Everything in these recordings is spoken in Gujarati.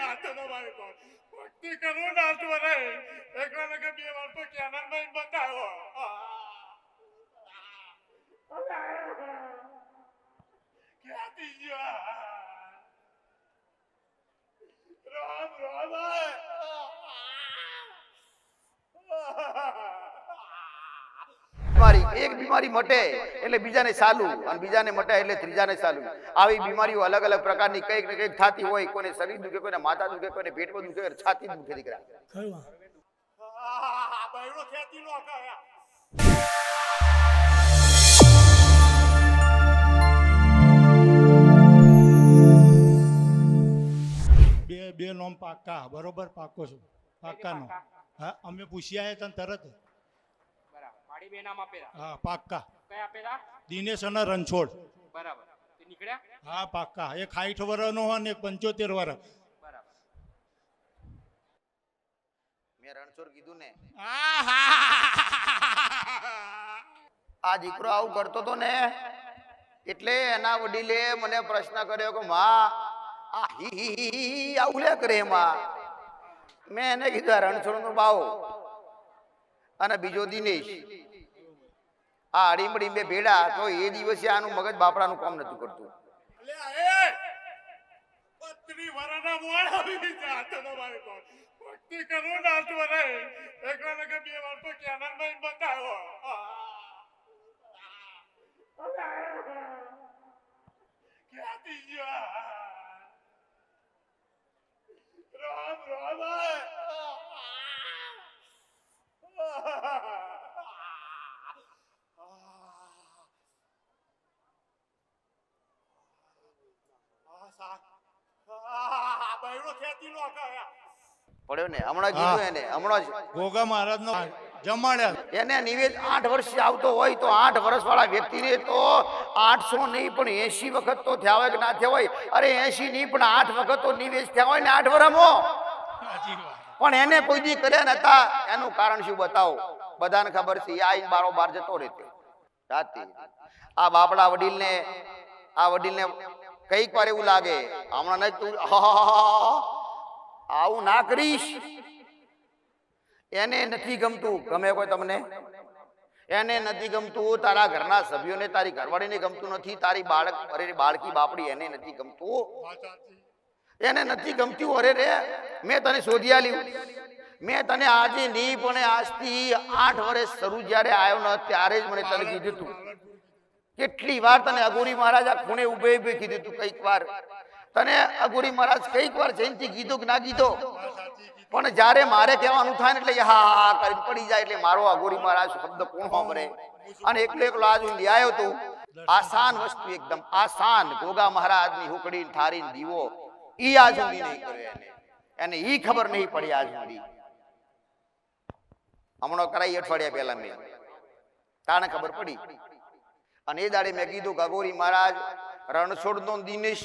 જાતો તો મારી પર ભક્તિ કરું નાચવો રે એકલા કે બે વાર તો કેનન માં બતાવો ક્યાં દીજો રામ રામ એક બીમારી મટે એટલે બીજાને સાલું અને બીજાને મટે એટલે ત્રીજાને સાલું. આવી બીમારીઓ અલગ અલગ પ્રકારની કંઈક ને કંઈક થતી હોય. કોઈને શરીર દુખે, કોઈને માથા દુખે, કોઈને પેટમાં દુખે, છાતી દુખે. દીકરા બૈરો ખેતી નો કયા બે નોમ પાક્કા બરોબર પાકો છું પાક્કાનો. હા અમે પૂછી આવ્યા તને તરત. બરાબર મારી બે નામ આપેલા. હા પાક્કા. કયા આપેલા? દિનેશ અને રણછોડ. બરાબર તે નીકળ્યા? હા પાક્કા. એક 60 વર્ષનો હોય ને એક 75 વર્ષ. બરાબર મેં રણછોડ કીધું ને આ દીકરો આવું કરતો તો ને એટલે એના વડીલે મને પ્રશ્ન કર્યો કે માં આ હી આવું લે કરે માં. મેં એને કીધું આ રણછોડ નો બાવો અને બીજો દિનેશ. આ અડીમડી બે ભેડા તો એ દિવસે આનું મગજ બાપડાનું કામ નતું કરતું. લે એ 32 વરાના મોળ આવી જાતો તો મારી પર ભક્તિ કરું નાચવો રે એકલા કે બે વાર તો કેનન માં બતાવો ક્યાં દીજો રામ રામ બૈરો ખેતી નો કયા પડ્યો ને હમણાં કીધું એને હમણાં જ ગોગા મહારાજ નો જમાડ્યા. એને નિવેદ 8 વર્ષ આવતો હોય તો 8 વર્ષ વાળા વ્યક્તિને તો 800 નહીં પણ 80 વખત તો થયા હોય કે ના થયા હોય. અરે 80 નહીં પણ 8 વખત તો નિવેદ થયા હોય ને 8 વર્ષમાં. પણ એને કોઈ દી કર્યા નતા. એનું કારણ શું બતાવો? બધાને ખબર છે. આઈને બારોબાર જતો રહેતો રાતે. આ બાપડા વડીલને કઈક વાર એવું લાગે હમણાં નહીં તું આવું ના કરીશ. એને નથી ગમતું. ગમે કોઈ તમને? એને નથી ગમતું. તારા ઘરના સભ્યોને, તારી ઘરવાળીને ગમતું નથી. તારી બાળકી બાપડી એને નથી ગમતું. એને નથી ગમતું. અરે રે મેં તને શોધી આલ્યું. મેં તને આજે નહીં પણ આજથી 8 વર્ષ શરૂ જયારે આવ્યો ને ત્યારે જ મને તને કીધું તું. કેટલી વાર તને અઘોરી મહારાજ આ ખૂણે ઉભે ઉભે કીધું તું. કઈક વાર તને અઘોરી મહારાજ કઈક વાર જયંતિ કીધો કે ના કીધો. પણ જયારે મારે કહેવાનું થાય ને એટલે હા કરીને પડી જાય. એટલે મારો અઘોરી મહારાજ શબ્દ કોણ સાંભળે? અને એકલો આજ હું લઈ આવ્યો તું. આસાન વસ્તુ, એકદમ આસાન. ગોગા મહારાજ ની હુકડી થારી દીવો ઈ આજ સુધી નહીં કર્યો. એને ઈ ખબર નહીં પડી આજ સુધી. હમણાં કરાઈ અઠવાડિયા પહેલા મેં તાને ખબર પડી. અને એ દાડે મેં કીધું કે અઘોરી મહારાજ રણછોડ નો દિનેશ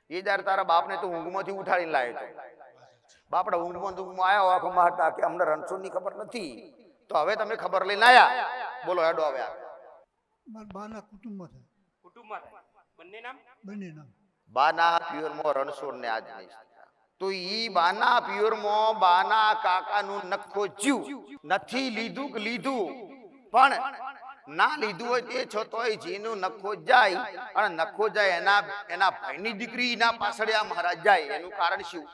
એ દાડે તારા બાપને તો ઊંઘમાંથી ઉઠાડીને લાવ્યો હતો. બાપડા ઊંઘમાં આવ્યા આખો મારતા કે અમને રણછોડ ની ખબર નથી. તો હવે તમે ખબર લઈને આયા. બોલો હેડો હવે બાના કુટુંબમાં થાય. કુટુંબમાં થાય. બંને નામ? બંને નામ. બાના પ્યોરમાં રણછોડ ને આજ નહીં. તો ઈ બાના પ્યોરમાં બાના કાકાનું નખો જીવ નથી લીધું કે લીધું. પણ ના લીધું હોય તે છતાંય જેનું નખો જાય અને નખો જાય એના ભાઈની દીકરી એના પાછળ આ મહારાજ જાય. એનું કારણ શું?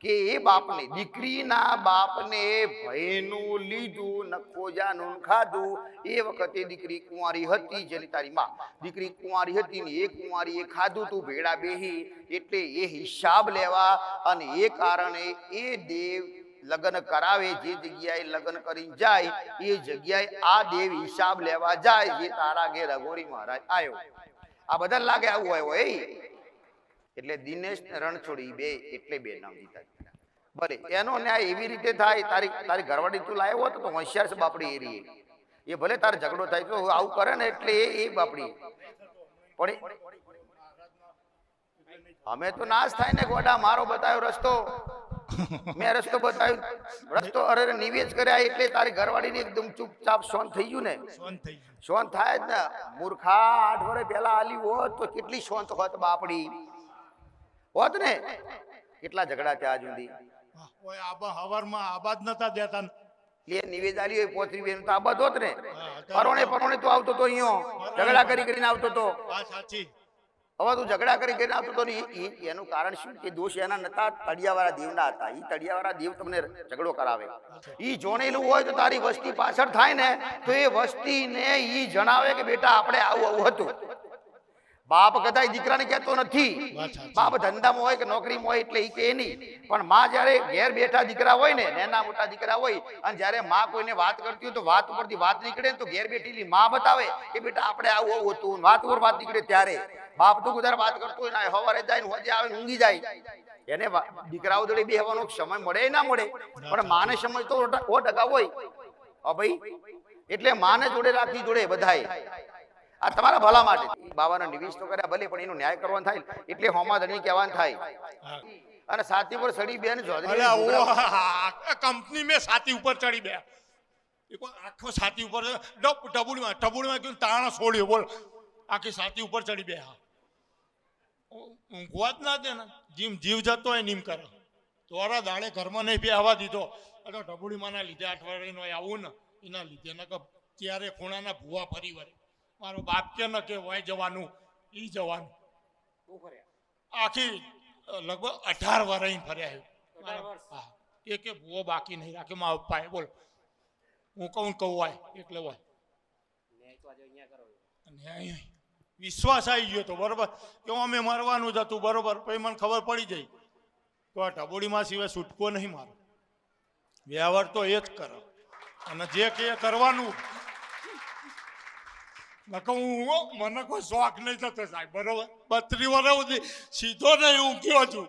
કે એ બાપને દીકરીના બાપને ભાઈનું લીધું, નખો જાનું ખાધું. એ વખતે દીકરી કુંવારી હતી. જેની તારી માં દીકરી કુંવારી હતી ને એ કુંવારી એ ખાધું તું ભેળા બેહી. એટલે એ હિસાબ લેવા અને એ કારણે એ દેવ લગ્ન કરાવે. જે જગ્યાએ લગ્ન કરીને જાય એ જગ્યાએ આ દેવ હિસાબ લેવા જાય. જે તારા ઘેર અઘોરી મહારાજ આવ્યો. આ બધા લાગે આવું હોય. એટલે દિનેશ ને રણછોડી બે એટલે બે નામ દીધા. ભલે એનો ન્યાય એવી રીતે થાય. તારી ઘરવાળી તું લાવ્યો હોત તો હોશિયાર છે બાપડી એરી. એ ભલે તારે ઝઘડો થાય તો આવું કરે ને એટલે એ બાપડી પણ અમે તો નાશ થાય ને ગોડા. મારો બતાવ્યો રસ્તો, મેં રસ્તો બતાવ્યો. રસ્તો અરે નિવેશ કર્યા એટલે તારી ઘરવાળી ને એકદમ ચૂપચાપ સોન થઈ ગયું ને. સોન થાય જ ને. મૂર્ખા 8 વર્ષ પહેલા આલી હોત તો કેટલી સોંત હોત બાપડી હોત ને. કેટલા ઝઘડા થયા આજ સુધી. ઓય આબા હવારમાં આબાદ નતા દેતા ને. એ નિવેદાલી હોય પોતરી બેન તો આ બધો જ ને. હા, પરોણે તું આવતો તો અહીંયા ઝઘડા કરીને આવતો તો. વાત સાચી. હવે તું ઝઘડા કરીને આવતો તો ને એનું કારણ શું કે દોષ એના નતા, તળિયાવાળા દેવના હતા. ઈ તળિયાવાળા દેવ તમને ઝઘડો કરાવે. ઈ જોણેલું હોય તો તારી વસ્તી પાછળ થાય ને તો એ વસ્તીને ઈ જણાવે કે બેટા આપણે આવું હતું. બાપ કદાચ દીકરાને કહેતો નથી. બાપ ધંધામાં હોય કે નોકરીમાં હોય એટલે ઈ કે નહીં, પણ માં જ્યારે ઘેર બેઠા દીકરા હોય ને, નાના મોટા દીકરા હોય, અને જ્યારે માં કોઈને વાત કરતી હોય તો વાત ઉપરથી વાત નીકળે ને તો ઘેર બેઠેલી માં બતાવે કે બેટા આપણે આવું હતું. વાત ઉપર વાત નીકળે ત્યારે બાપ તો ગુજાર વાત કરતો હોય ને સવારે જાય ને હોજે આવે ઊંઘી જાય. એને દીકરાઓ જોડે બેહવાનો સમય મળે ના મળે, પણ માને સમય તો 100% હોય. ભાઈ એટલે માને જોડે રાખી જોડે બધાય આ તમારા ભલા માટે. બાબાના નિવેશ તો કર્યા ભલે, પણ એનો ન્યાય કરવાનો થાય એટલે હોમાદણી કહેવાનું થાય. અને સાથી પર સડી બેન કંપની મેં સાથી ઉપર ચડી બે આખો સાથી ઉપર ટબુડીમાં ગયું તાણા છોડ્યો બોલ આખી સાથી ઉપર ચડી બે. ઊંઘવા જ ના દે ને, જીમ જીવ જતો હોય નીમ કરે તોરા દાડે ઘરમાં નહીં બે આવવા દીધો. એટલે ટબુડીમાં ના લીધે અઠવાડિયાનો આવું ને એના લીધે ને ત્યારે ખૂણાના ભૂવા ફરી વળે. મારો બાપ કે ન કે હોય જવાનું ઈ જવાનું. આખી લગભગ 18 વર્ષ ફર્યા. હા, એક ભૂવો બાકી નહીં રાખે મારા પપ્પાએ. બોલ હું કહું હોય એટલે હોય ન્યાય. વિશ્વાસ આવી ગયો તો બરોબર કે અમે મરવાનું જ હતું બરોબર. પછી મને ખબર પડી જાય તો આ ઢબોડીમાં સિવાય છૂટકો નહીં મારો. વ્યવહાર તો એ જ કરો અને જે કે કરવાનું. મને કોઈ શોખ નહીં થતો સાહેબ બરોબર. 32 વર્ષ સુધી સીધો નહીં ઊંઘ્યો છું.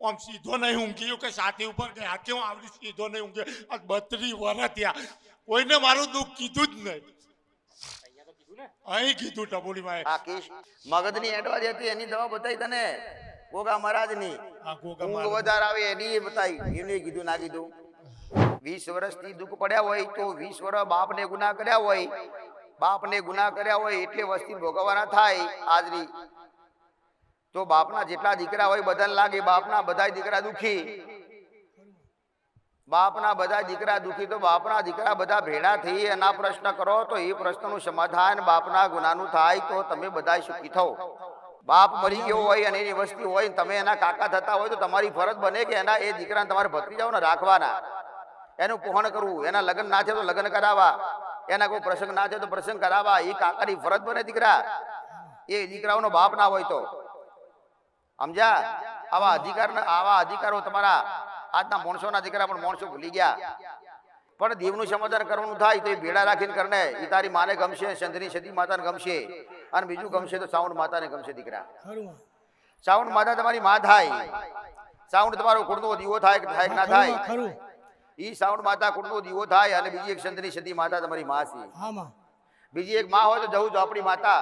આમ સીધો નહીં ઊંઘ્યો કે સાથી ઉપર કે હાથે હું આવડી સીધો નહીં ઊંઘ્યો. 32 વર્ષ થયા કોઈને મારું દુઃખ કીધું જ નહીં. અહીં કીધું ટબોડીમાં મગજની એડવાજ હતી એની દવા બતાવી તને. ગોગા મહારાજની ઊંઘ વધારે આવે એની બતાવી. એને કીધું ના કીધું. 20 વર્ષથી દુઃખ પડ્યા હોય તો 20 વર્ષ બાપને ગુનાહ કર્યા હોય, બાપને ગુનાહ કર્યા હોય એટલે વસ્તી ભોગવવાના થાય. આજની તો બાપના જેટલા દીકરા હોય બધાને લાગે બાપના બધા દીકરા દુખી. બાપના બધા દીકરા દુખી તો બાપના દીકરા બધા ભેડા થઈ એના પ્રશ્ન કરો તો એ પ્રશ્નનું સમાધાન બાપના ગુનાનું થાય તો તમે બધા સુખી થાઓ. બાપ મરી ગયો હોય અને એની વસ્તી હોય તમે એના કાકા થતા હોય તો તમારી ફરજ બને કે એના એ દીકરાને તમારે ભત્રીજાઓને રાખવાના, એનું પોહણ કરવું. એના લગ્ન ના છે તો લગ્ન કરાવવા, એના કોઈ પ્રસંગ ના છે તો પ્રસંગ કરાવવા. એ કાકાની ફરજ બને દીકરા. એ દીકરાઓનો બાપ ના હોય તો સમજ્યા. આવા અધિકારો તમારા આજના માણસોના દીકરા પણ માણસો ભૂલી ગયા. પણ દેવનું સમાધાન કરવાનું થાય તો એ ભેડા રાખીને કરને. એ તારી માને ગમશે, ચંદ્રની સતી માતાને ગમશે, અને બીજું ગમશે તો સાઉન્ડ માતાને ગમશે. દીકરા સાઉન્ડ માતા તમારી માં થાય. સાઉન્ડ તમારો કુળનો દીવો થાય કે ના થાય. ઈ સાઉન્ડ માતા કુળનો દીવો થાય. અને બીજી એક ચંદ્રની સતી માતા તમારી માં છે. બીજી એક માં હોય તો જવું આપણી માતા.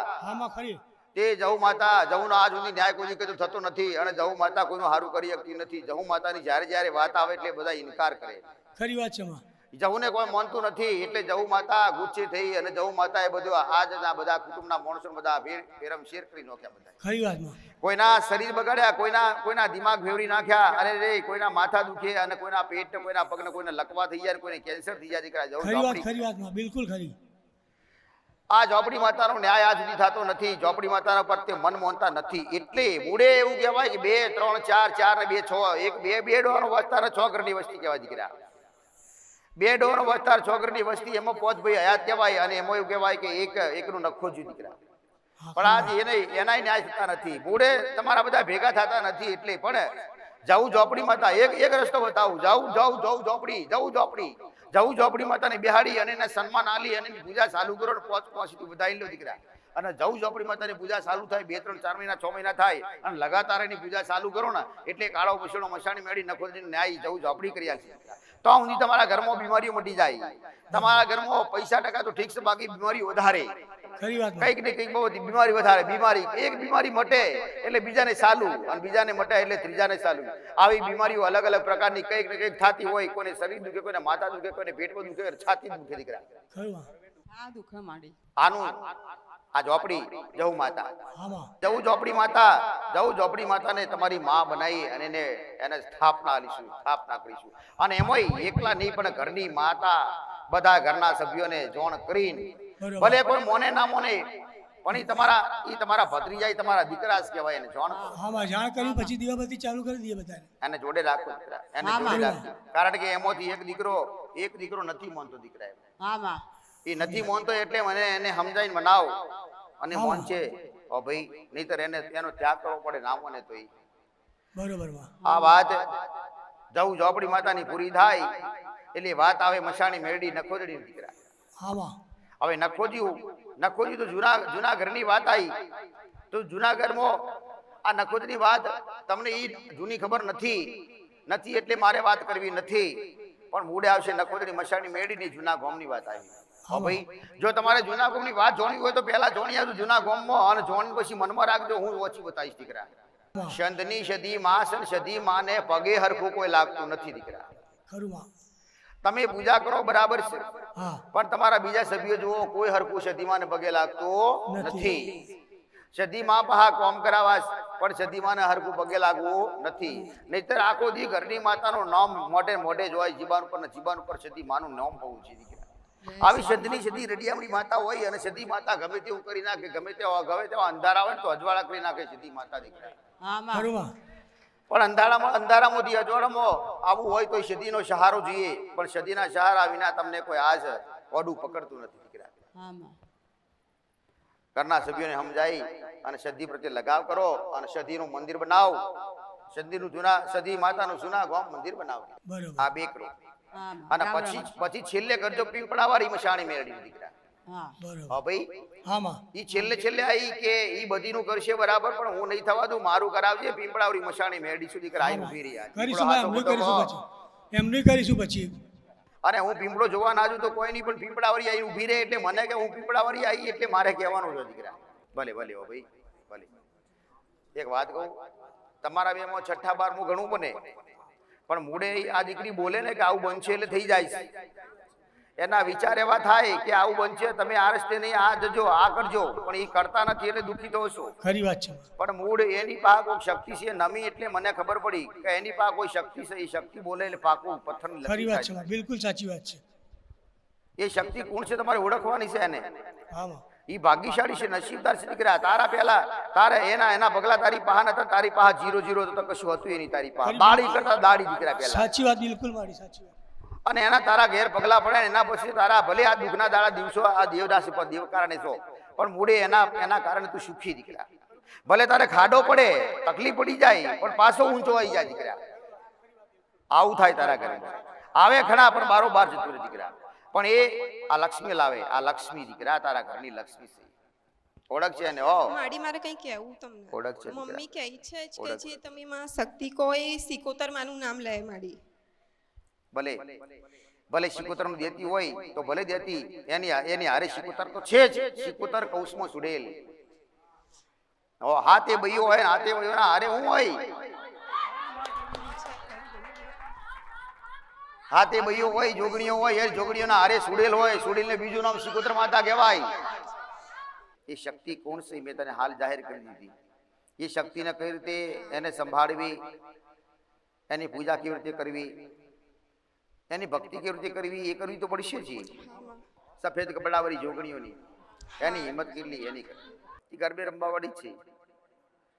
તે જહુ માતા, જહુનો આજ સુધી ન્યાય કોઈ કીધું થતો નથી. અને જહુ માતા કોઈનું સારું કરી શકતી નથી. જહુ માતાની જ્યારે જ્યારે વાત આવે એટલે બધા ઇનકાર કરે. ખરી વાત છે. જહુને કોઈ માનતું નથી એટલે જહુ માતા ગુસ્સે થઈ અને જહુ માતા એ બધું આ બધા કુટુંબના માણસો બધા ભેરમ શેર કરી નાખ્યા. બધા ખરી વાત. કોઈના શરીર બગાડ્યા, કોઈના દિમાગ ફેવરી નાખ્યા. અને રે કોઈના માથા દુખે અને કોઈના પેટ, કોઈના પગને, કોઈને લકવા થઈ જાય, કોઈને કેન્સર થઈ જાય. દીકરા જહુ ખરી વાત બિલકુલ ખરી. આ ઝોપડી માતાનો ન્યાય આજ સુધી થતો નથી. ઝોપડી માતાના પર તે મન મોનતા નથી. એટલે મૂળે એવું કહેવાય કે 2, 3, 4, 4 ને 2, 6 બે ડોહનો વસ્તાર 6 ઘરની વસ્તી કહેવાય. દીકરા 2 ડોહનો વસ્તાર 6 ઘરની વસ્તી એમાં 5 ભાઈ હયાત કહેવાય. અને એમાં એવું કહેવાય કે એકનું નખો જ. દીકરા પણ આજ એનાય ન્યાય થતા નથી. મૂળે તમારા બધા ભેગા થતા નથી. એટલે પણ જવું ઝોપડી માતા એક રસ્તો બતાવું. જવું ઝોપડી ઝોપડી માતાને બિહાડી અને એને સન્માન આલી અને એની પૂજા ચાલુ કરો. 5 વધારી લો દીકરા. અને જવું ઝોપડી માતાની પૂજા ચાલુ થાય 2, 3, 4 મહિના 6 મહિના થાય અને લગાતાર એની પૂજા ચાલુ કરો ને એટલે કાળો પછેડો મસાણી મેળી નખો ન્યાય જવું ઝોપડી કરી આપશે. તો સુધી તમારા ઘરમાં બીમારીઓ મટી જાય. તમારા ઘરમાં પૈસા ટકા તો ઠીક છે, બાકી બીમારી વધારે. કઈક ને કઈક બહુ બીમારી વધારે. બીમારી એક બીમારી મટે એટલે બીજાને ચાલુ, અને બીજાને મટે એટલે ત્રીજાને ચાલુ. આવી બીમારીઓ અલગ અલગ પ્રકારની કઈક ને કઈક થતી હોય. કોઈને શરીર દુખે, કોઈને માથા દુખે, કોઈને પેટમાં દુખે, છાતી દુખે. દીકરા આ દુખે માંડી. આનું આ ઝોપડી જવું માતા, આમાં જવું ઝોપડી માતાને તમારી માં બનાવી અને એને સ્થાપના કરીશું. અને એમાંય એકલા નહીં પણ ઘરની માતા બધા ઘરના સભ્યોને જોણ કરીને, બરોબર. ભલે કોઈ મોને ના મોને, પણ ઈ તમારા ભત્રીજા, ઈ તમારા દીકરા જ કહેવાય. એને જોણ કરો, આમાં જાણ કર્યું પછી દીવાબત્તી ચાલુ કરી દઈએ બધાને. એને જોડે રાખો દીકરા, એને જોડે રાખજો. કારણ કે એમાંથી એક દીકરો નથી માનતો દીકરા, આમાં એ નથી માનતો એટલે મને એને સમજાવીને મનાવ અને મોન છે ઓ ભાઈ, નહીતર એનો ત્યાગ કરવો પડે ના મને તો. બરોબર માં. આ વાત જવું ઝોપડી માતાની પૂરી થાય એટલે વાત આવે મશાણી મેરડી નખોદડી દીકરા. આમાં હવે નખોજી તો જૂના ઘરની વાત આવી. તો જૂના ઘરમાં આ નખોદની વાત તમને ઈ જૂની ખબર નથી એટલે મારે વાત કરવી નથી. પણ મૂડે આવશે નખોદડી મશાણી મેરડીની જૂના ગામની વાત આવી. હા ભાઈ, જો તમારે જૂના ગામની વાત જોણી હોય તો પહેલા જોણી આવજો જૂના ગામમાં, અને જોણી પછી મનમાં રાખજો, હું ઓછી બતાવીશ દીકરા. સંતની સદી માં સદી માને પગે હરખું કોઈ લાગતું નથી દીકરા. ખરું માં. તમે પૂજા કરો બરાબર છે, હા પણ તમારા બીજા સભ્યો જુઓ કોઈ હરખું સદીમાને પગે લાગતું નથી. સદીમાં પહા કોમ કરાવા, પણ સદીમાને હરખું પગે લાગવું નથી. નહીતર આખો દી ઘરની માતાનું નામ મોઢે જ હોય, જીબાન ઉપર સદીમાનું નામ હોવું જોઈએ દીકરા. આવી સદી રડિયામણી માતા હોય, અને સદી માતા ગમે તેવું કરી નાખે, ગમે તેવા અંધારા હોય તો અજવાળા કરી નાખે સદી માતા દીકરા. આમાં ખરું માં. પણ અંધારામાંથી અજવાળામાં આવવું હોય તો સદીનો સહારો જોઈએ, પણ સદીના સહારા વિના તમને કોઈ આજ ઓડું પકડતું નથી દીકરા. આમાં ઘરના સભ્યોને સમજાઈ અને સદી પ્રત્યે લગાવ કરો, અને સદીનું મંદિર બનાવો. સદી માતાનું જૂના ગામ મંદિર બનાવો. બરોબર. આ બે કરો. આમાં અને પછી છેલ્લે કરજો પીપળાવાળી મશાણી મેળવી દીકરા. હા બરોબર. હા ભાઈ, આમાં ઈ છેલ્લે આવી કે ઈ બધીનું કરશે બરાબર, પણ હું નહીં થવા દઉં, મારું કરાવજે. પીપળાવાળી મશાણી મેળવી સુધી કરાઈ ઊભી રહી. કરીશું માં, એમનું કરીશું પછી. એમનું કરીશું પછી. અને હું પીપળો જોવા ના જઉં તો કોઈ નહીં, પણ પીપળાવાળી આવી ઊભી રહે એટલે મને કે હું પીપળાવાળી આવી એટલે મારે કહેવાનું છે દીકરા. ભલે હો ભાઈ, ભલે. એક વાત કહું, તમારા બેમાં 6ઠા 12મું ઘણું બને, પણ મૂળે આ દીકરી બોલે ને કે આવું બનશે એટલે થઈ જાય છે. એના વિચાર એવા થાય કે આવું બનશે, તમે આ રસ્તે નહીં, આ જજો, આ કરજો, પણ એ કરતા નથી એટલે દુઃખી થો છો. ખરી વાત છે. પણ મૂળ એની પાસે કોઈ શક્તિ છે નમી, એટલે મને ખબર પડી કે એની પાસે કોઈ શક્તિ છે. એ શક્તિ બોલે એટલે પાકું પથ્થર ખરી વાત છે માં, બિલકુલ સાચી વાત છે. એ શક્તિ કોણ છે તમારે ઓળખવાની છે એને. આમાં ઈ ભાગ્યશાળી છે, નસીબદાર છે દીકરા. તારા પહેલા તારે એના પગલા તારી પાસે નતા, તારી પાસે 0 તો કશું હતું એની તારી પાસે. દાડી કરતા દાડી દીકરા પહેલા. સાચી વાત, બિલકુલ મારી સાચી વાત. અને એના તારા ઘેર પગલા પડે, એના પછી તારા ભલે આ દુઃખના દાડા દિવસો આ દેવદાસ પર દેવ કારણે છો, પણ મૂળે એના કારણે તું સુખી દીકરા. ભલે તારે ખાડો પડે, તકલીફ પડી જાય, પણ પાછો ઊંચો આવી જાય દીકરા. આવું થાય તારા ઘરે. આવે ખરા પણ બારોબાર જતું રહે દીકરા. પણ એ આ લક્ષ્મી લાવે, આ લક્ષ્મી દીકરા તારા ઘરની લક્ષ્મી છે. ઓળખ છે ને? ઓ માડી મારે કઈ કહેવું તમને. ઓળખ છે મમ્મી કહે છે જ કે ઓળખ. જે તમે માં શક્તિ કહો એ સિકોતર માનું નામ લે માડી. ભલે શિકોતર દેતી હોય તો ભલે દેતી, એની હારે શિકોતર તો છે જ. શિકોતર કૌશમાં સુડેલ. હાથે બૈયો હોય ને હાથે બૈયો ના હારે હું હોય, હાથે બૈયો હોય, જોગણીઓ હોય, એ જોગણીઓના હારે સુડેલ હોય. સુડેલને બીજું નામ શિકોતર માતા કહેવાય. એ શક્તિ કોણ છે મેં તને હાલ જાહેર કરી દીધી. એ શક્તિને કઈ રીતે એને સંભાળવી, એની પૂજા કેવી રીતે કરવી, એની ભક્તિ કેવી રીતે કરવી, એ કરવી તો પડશે જ. સફેદ કપડાવાળી જોગણીઓની એની હિંમત કેટલી, એની એ ગરબે રમવાવાળી જ છે.